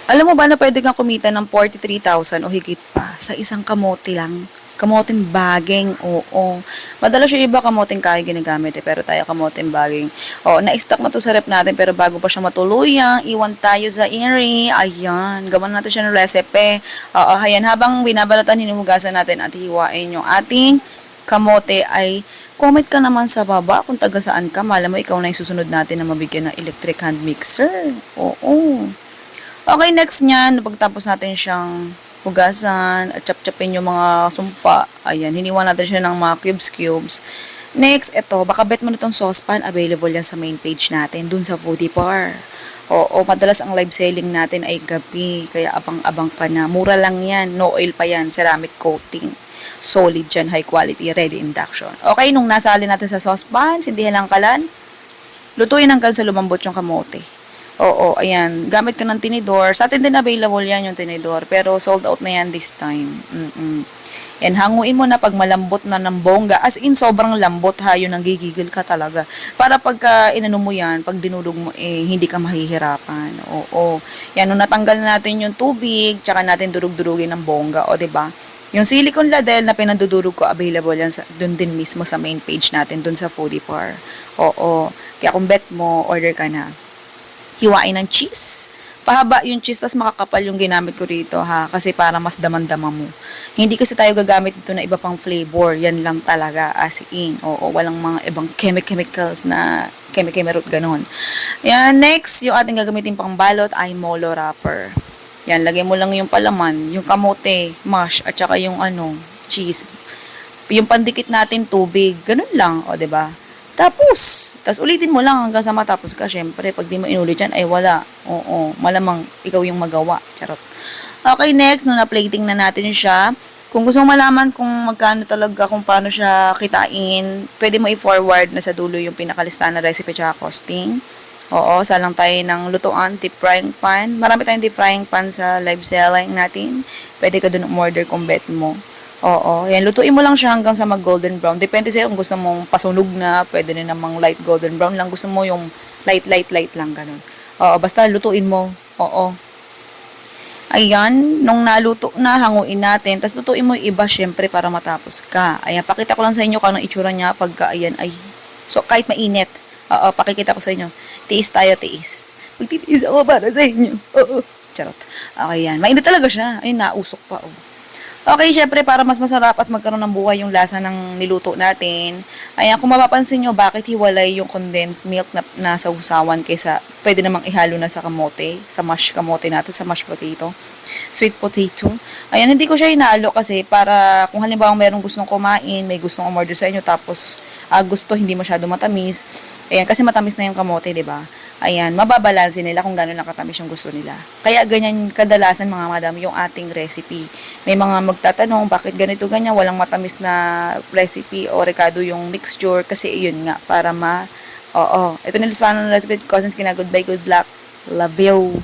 Alam mo ba na pwede kang kumita ng 43,000 o higit pa sa isang kamote lang? Kamoting baging, oo. Madalas yung iba kamoting kahoy ginagamit pero tayo kamoting baging. Oo, na-stock na to sa rep natin pero bago pa siya matuluyang, iwan tayo sa iri. Ayan, gawan natin siya ng recipe. Oo, ayan, habang binabalatan, hinuhugasan natin at hiwain yung ating kamote ay comment ka naman sa baba kung taga saan ka. Malam mo, ikaw na yung susunod natin na mabigyan ng electric hand mixer. Oo. Okay, next niyan, pagtapos natin siyang hugasan at chop-chopin yung mga sumpa. Ayan, hiniwa natin siya ng mga cubes. Next, ito, baka bet mo na itong saucepan, available yan sa main page natin, dun sa Foodie Bar. Oo, madalas ang live selling natin ay gabi, kaya abang-abang ka na. Mura lang yan, no oil pa yan, ceramic coating. Solid dyan, high quality, ready induction. Okay, nung nasali natin sa saucepan, sindihan lang kalan, lutuin hanggang sa lumambot yung kamote. Oo, ayan. Gamit ka ng tinidor. Sa atin din available yan yung tinidor. Pero sold out na yan this time. Yan, hanguin mo na pag malambot na ng bongga. As in, sobrang lambot ha. Yun, nanggigigil ka talaga. Para pagka inano mo yan, pag dinudog mo, hindi ka mahihirapan. Oo. Yan, nung natanggal na natin yung tubig, tsaka natin durug-durugin ng bongga. O, diba? Yung silicone ladle na pinandudurog ko, available yan dun din mismo sa main page natin, dun sa Foodie Par. Oo. Kaya kung bet mo, order ka na. Hiwain ng cheese. Pahaba yung cheese, tas makakapal yung ginamit ko rito ha, kasi para mas daman-dama mo. Hindi kasi tayo gagamit dito na iba pang flavor, yan lang talaga as in. Oo, walang mga ibang chemicals na root ganon. Yan, next, yung ating gagamitin pang balot ay molo wrapper. Yan, lagay mo lang yung palaman, yung kamote, mash, at saka yung cheese. Yung pandikit natin tubig, ganun lang, o 'di ba? Tapos ulitin mo lang hanggang sa matapos ka. Syempre, pag di mo inulit yan, ay wala. Oo, malamang ikaw yung magawa. Charot. Okay, next, nung na-plating na natin siya, kung gusto mo malaman kung magkano talaga, kung paano siya kitain, pwede mo i-forward na sa dulo yung pinakalista na recipe tsaka costing. Oo, salang tayo ng lutuan, deep frying pan. Marami tayong deep frying pan sa live selling natin. Pwede ka dun umorder kung bet mo. Oo, yan, lutuin mo lang siya hanggang sa mag golden brown. Depende sa'yo kung gusto mong pasunog na, pwede rin namang light golden brown lang. Gusto mo yung light lang, ganun. Oo, basta lutuin mo. Oo. Ayan, nung naluto na, hanguin natin. Tapos lutuin mo yung iba, syempre, para matapos ka. Ayan, pakita ko lang sa inyo kung anong itsura niya pagka, ayan, ay. So, kahit mainit. Oo, pakikita ko sa inyo. Tiis tayo, tiis. Magtitiis ako para sa inyo. Oo. Charot. Okay, yan. Mainit talaga siya. Ayun, nausok pa. Oh. Okay, syempre para mas masarap at magkaroon ng buhay yung lasa ng niluto natin. Ayan, kung mapapansin nyo, bakit hiwalay yung condensed milk na nasa usawan kaysa pwede namang ihalo na sa kamote, sa mashed kamote natin, sa mashed potato, sweet potato. Ayan, hindi ko siya hinalo kasi para kung halimbawa mayroong gustong kumain, may gustong umorder sa inyo, tapos gusto hindi masyado matamis. Ayan, kasi matamis na yung kamote, 'di ba? Ayan, mababalansin nila kung gano'n nakatamis yung gusto nila. Kaya ganyan kadalasan mga madam yung ating recipe. May mga magtatanong bakit ganito ganyan, walang matamis na recipe o rekado yung mixture kasi yun nga para ito na lispanan ng recipe. Cousins, kina goodbye, good luck. Love you.